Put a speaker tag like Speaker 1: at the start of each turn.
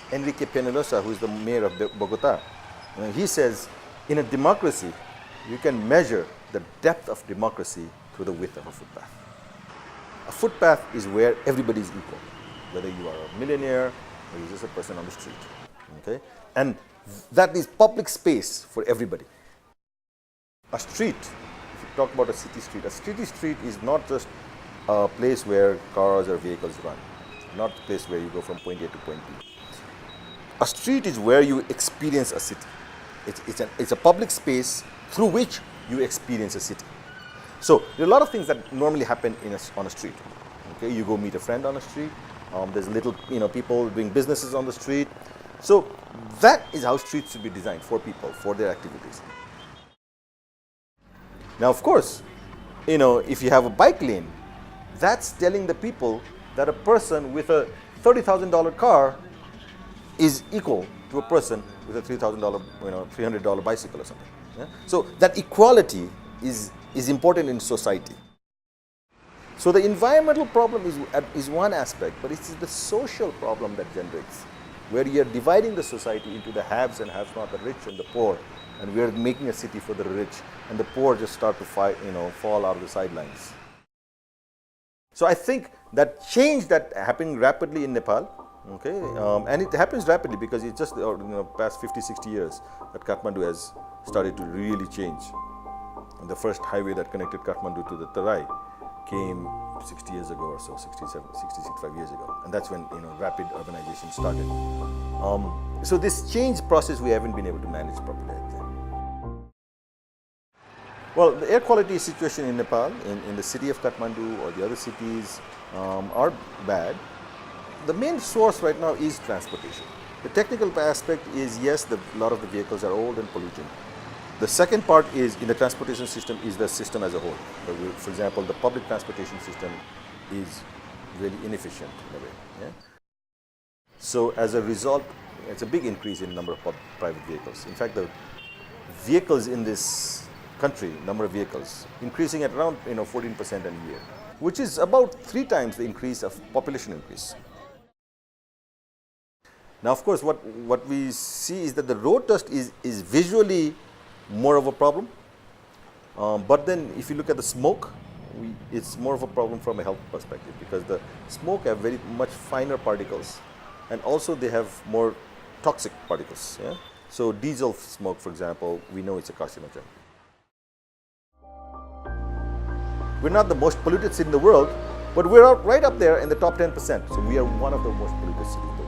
Speaker 1: Enrique Peñalosa, who is the mayor of Bogota, he says, in a democracy, you can measure the depth of democracy through the width of a footpath. A footpath is where everybody is equal, whether you are a millionaire or you're just a person on the street. Okay? And that is public space for everybody. A street, if you talk about a city street is not just a place where cars or vehicles run, not a place where you go from point A to point B. A street is where you experience a city. It's a public space through which you experience a city. So there are a lot of things that normally happen on a street. Okay, you go meet a friend on a street. There's little, people doing businesses on the street. So that is how streets should be designed for people, for their activities. Now, of course, if you have a bike lane, that's telling the people that a person with a $30,000 car is equal to a person with a $3,000, $300 bicycle or something. Yeah? So that equality is important in society. So the environmental problem is one aspect, but it's the social problem that generates, where you're dividing the society into the haves and have-not, the rich and the poor, and we're making a city for the rich, and the poor just start to fall out of the sidelines. So I think that change that happened rapidly in Nepal. Okay, and it happens rapidly because it's just past 50-60 years that Kathmandu has started to really change. And the first highway that connected Kathmandu to the Tarai came 60 years ago or so, 65 years ago, and that's when rapid urbanization started. So this change process we haven't been able to manage properly, I think. Well, the air quality situation in Nepal, in the city of Kathmandu or the other cities, are bad. The main source right now is transportation. The technical aspect is, yes, a lot of the vehicles are old and polluting. The second part is, in the transportation system, is the system as a whole. For example, the public transportation system is really inefficient in a way. Yeah? So as a result, it's a big increase in number of private vehicles. In fact, the vehicles in this country, number of vehicles, increasing at around 14% a year, which is about 3 times the increase of population increase. Now, of course, what we see is that the road dust is visually more of a problem. But then if you look at the smoke, it's more of a problem from a health perspective, because the smoke have very much finer particles, and also they have more toxic particles. Yeah? So diesel smoke, for example, we know it's a carcinogen. We're not the most polluted city in the world, but we're right up there in the top 10%. So we are one of the most polluted cities in the world.